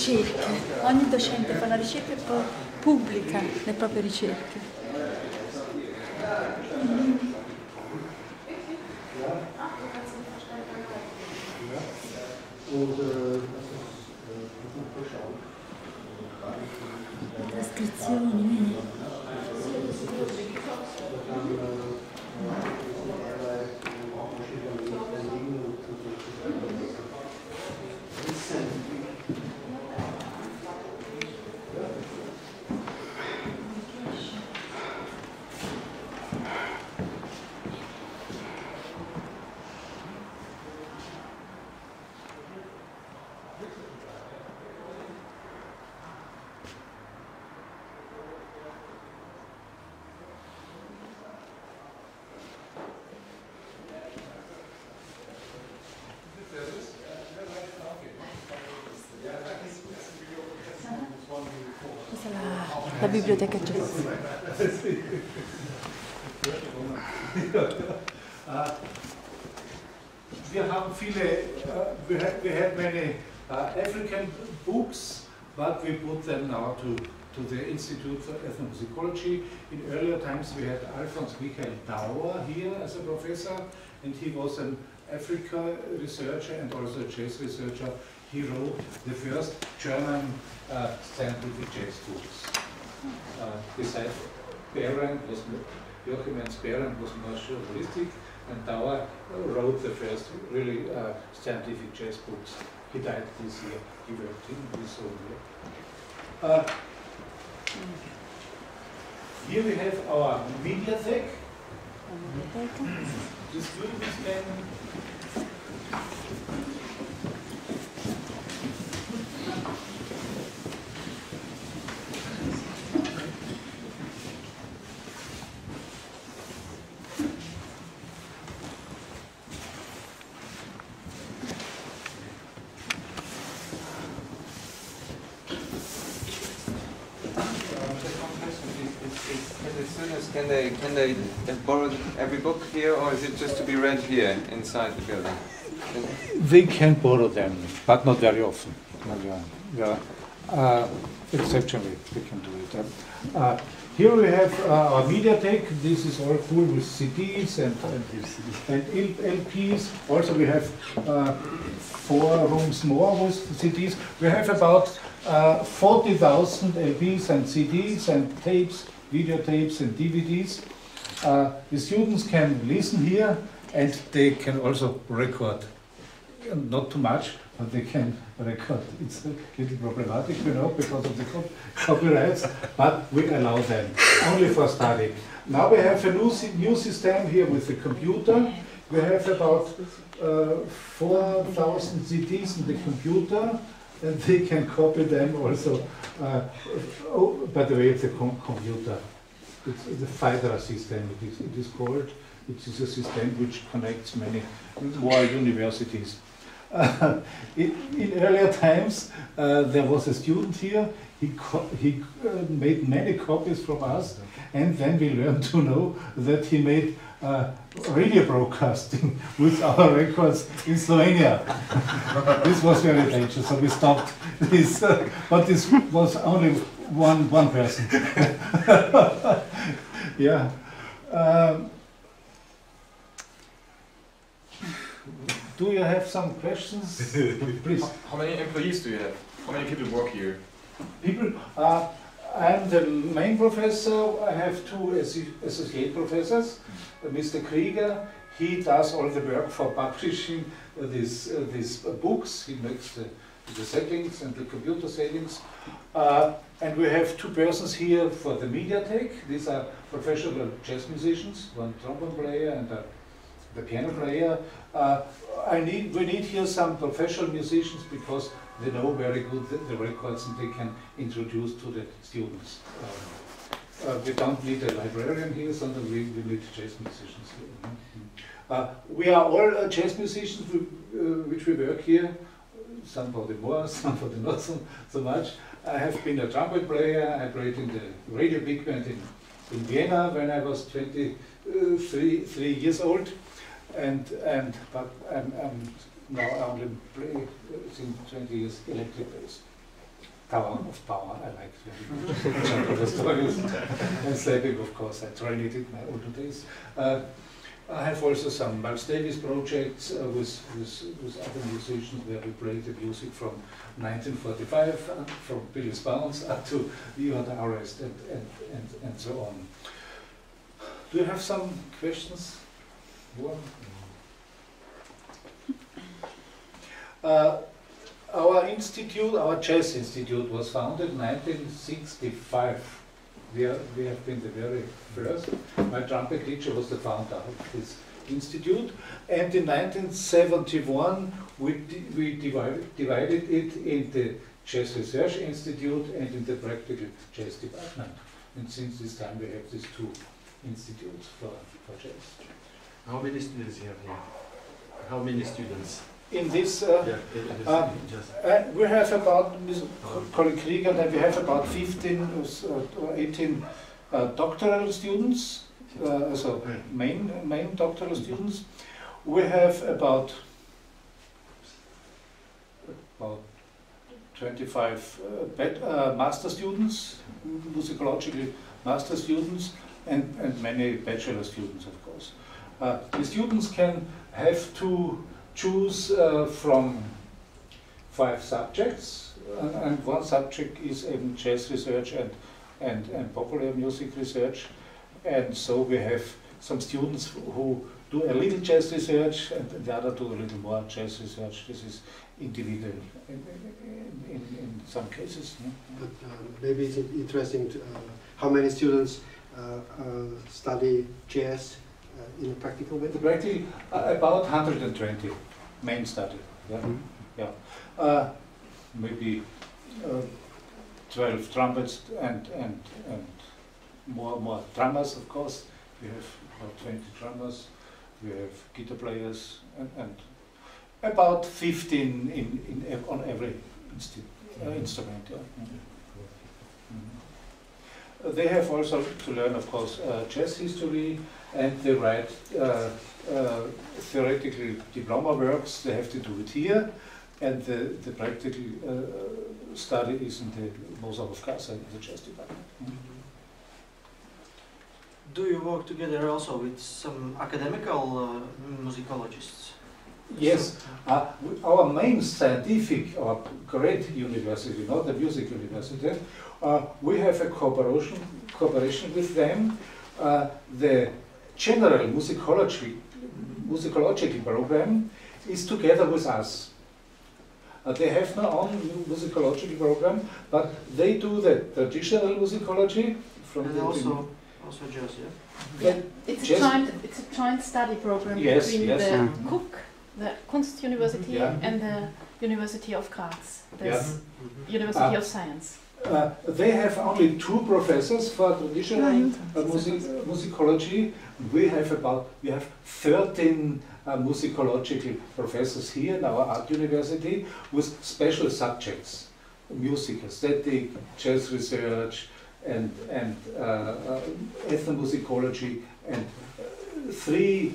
ricerche. Ogni docente fa una ricerca e poi pubblica le proprie ricerche. Trascrizioni. La biblioteca jazz. We had many African books, but we put them now to the Institute for Ethnomusicology. In earlier times we had Alfons Michael Dauer here as a professor, and he was an Africa researcher and also a jazz researcher. He wrote the first German scientific jazz books. Besides Behrend, Joachim Ernst Behrend was more journalistic, and Dauer wrote the first really scientific jazz books. He died this year. He worked in his own year. Here we have our mediathek. The students can Can they borrow every book here, or is it just to be read here inside the building? They can borrow them, but not very often. Exceptionally, they can do it. Here we have our mediathek. This is all full with CDs and LPs. Also, we have 4 rooms more with CDs. We have about 40,000 LPs and CDs and tapes, videotapes and DVDs. The students can listen here, and they can also record. Not too much, but they can record. It's a little problematic, you know, because of the copyrights, but we allow them, only for study. Now we have a new system here with the computer. We have about 4,000 CDs in the computer, and they can copy them also. By the way, it's a computer. It's the FIDRA system, it is called. It is a system which connects many more universities. In earlier times, there was a student here. He made many copies from us, and then we learned to know that he made radio broadcasting with our records in Slovenia. This was very dangerous, so we stopped this. But this was only one person. Yeah. Do you have some questions? Please. How many employees do you have? How many people work here? People. I'm the main professor. I have 2 associate professors. Mr. Krieger, he does all the work for publishing these books. He makes the settings and the computer settings. And we have 2 persons here for the mediathek. These are professional jazz musicians, one trombone player and the piano player. We need here some professional musicians because they know very good the records and they can introduce to the students. We don't need a librarian here, so we need jazz musicians here. We are all jazz musicians which we work here. Somebody more, somebody not so much. I have been a trumpet player. I played in the radio big band in Vienna when I was 23 years old. But I'm now only play since 20 years electric bass. Tower of Power. I like the stories. And slapping, of course, I tried it in my older days. I have also some Miles Davis projects with other musicians where we play the music from 1945, from Billy's Bounce up to Beyond Arrest and so on. Do you have some questions? Our institute, our Jazz Institute, was founded in 1965. We have been the very first. My trumpet teacher was the founder of this institute, and in 1971 we divided it in the Jazz Research Institute and in the Practical Jazz Department. And since this time we have these two institutes for jazz. How many students you have here? How many students? In this, just we have about, colleague Krieger, that we have about 15 or 18 doctoral students, so main doctoral students. We have about 25 master students, musicological master students, and many bachelor students, of course. The students can have to choose from 5 subjects, and one subject is in jazz research and popular music research, and so we have some students who do a little jazz research and the other do a little more jazz research. This is individual in some cases. Yeah. But maybe it's interesting to, how many students study jazz in a practical way? Practically about 120 main study. Yeah, yeah. Maybe 12 trumpets and more drummers, of course. We have about 20 drummers. We have guitar players and about 15 on every instrument. Yeah. They have also to learn, of course, jazz history, and they write theoretical diploma works. They have to do it here, and the practical study is in the Musikhofschulen in the jazz department. Do you work together also with some academical musicologists? Yes, our main scientific, our great university, not the music university, we have a cooperation with them. The general musicological program is together with us. They have no own musicological program, but they do the traditional musicology from and the also jazz, yeah? Yeah, it's a joint study program between the Cook, the Kunstuniversity, and the University of Graz, the University of Science. They have only 2 professors for traditional musicology. We have 13 musicological professors here in our art university with special subjects: music, aesthetic, jazz research, and ethnomusicology, and 3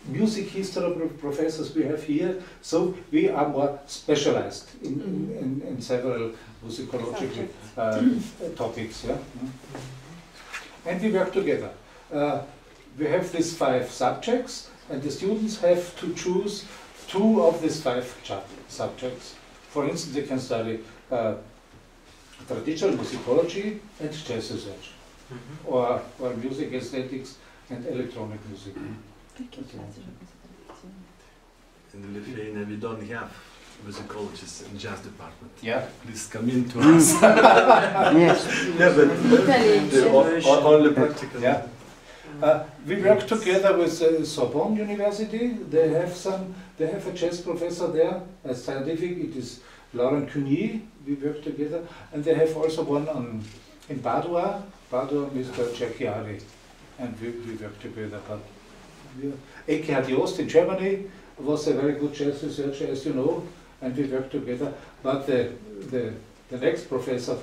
music history professors we have here. So we are more specialized in several musicological topics. Yeah? And we work together. We have these 5 subjects, and the students have to choose 2 of these 5 subjects. For instance, they can study traditional musicology and jazz research, or music aesthetics and electronic music. In the Lithuania we don't have musicologists in jazz department. Yeah. Please come in to us. Yes. Yeah, but only practical. Yeah. We work together with Sorbonne University. They have a jazz professor there, a scientific. It is Laurent Cuny. We work together, and they have also one in Padua, Mr. Cerchiari, and we work together. But Eckhard Jost in Germany was a very good jazz researcher, as you know, and we work together. But the next professor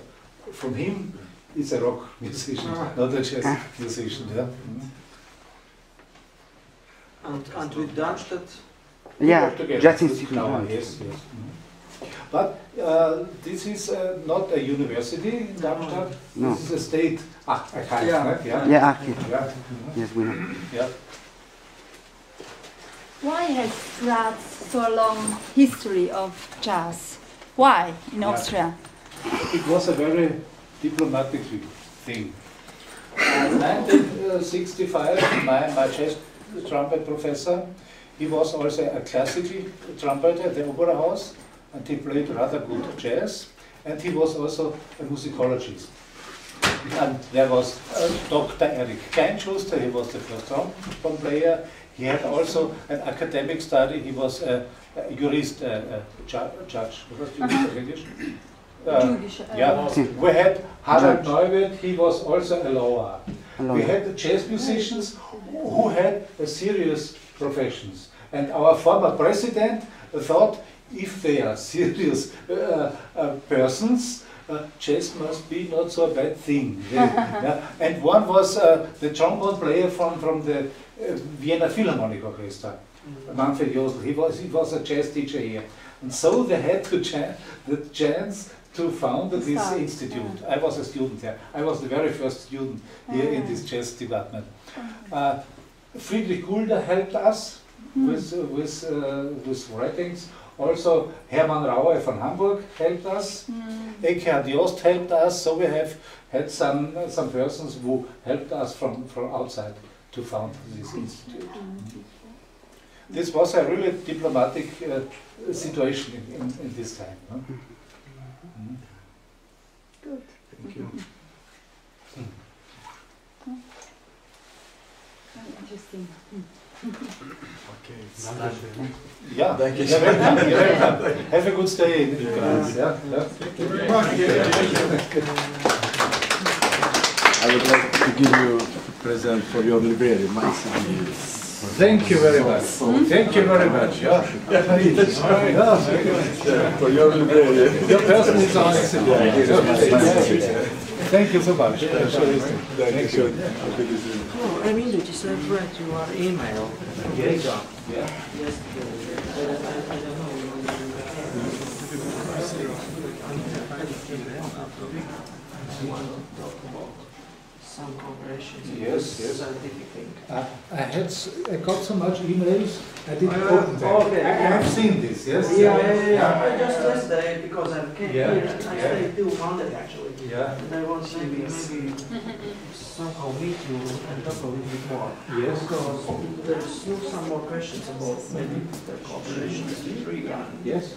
from him is a rock musician, not a jazz musician. Yeah. And with Darmstadt? Yeah, Jazz Institute. Yes, yes. But this is not a university in Darmstadt. No. This is a state archive, Yeah. right? Yeah, archive. Yeah. Yes, we know. Yeah. Why has Graz so long history of jazz? Why in Austria? It was a very diplomatic thing. In 1965, my jazz trumpet professor, he was also a classical trumpeter at the Opera House, and he played rather good jazz, and he was also a musicologist. And there was Dr. Erich Kleinschuster, he was the first trombone player. He had also an academic study, he was a jurist, judge. What was jurist in English? Yeah, we had Harald Neuwirth, he was also a lawyer. We had the jazz musicians who had a serious professions. And our former president thought if they are serious persons, jazz must be not so a bad thing. Yeah. And one was the trombone player from the Vienna Philharmonic Orchestra, Manfred Josel. He was a jazz teacher here. And so they had the chance to found this institute. I was a student there. I was the very first student here in this jazz department. Friedrich Gulder helped us with writings. Also Hermann Rauer from Hamburg helped us. Eckhard Jost helped us. So we have had some persons who helped us from outside to found this institute. This was a really diplomatic situation in this time. Huh? Good. Thank you. Interesting. Okay. Yeah, Thank you. you're welcome. You're welcome. Have a good stay in Graz. Yeah. I would like to give you a present for your library, my CD. Thank you very much. Thank you very much. Yeah. For your library. Your person is on. Thank you so much. Thank you. Oh, I mean, just I've read your email. Yes. Yeah. Yesterday. I don't know. Some cooperation. Yes. Scientific thing. I got so much emails. I didn't open them. Okay. I have seen this. Yes. Yeah. I just yesterday because I came Yeah. here and I stayed till Monday actually. Yeah. And I want to maybe somehow meet you and talk a little bit more. Yes. Because there's still some more questions about maybe the cooperation with Riga. Yes.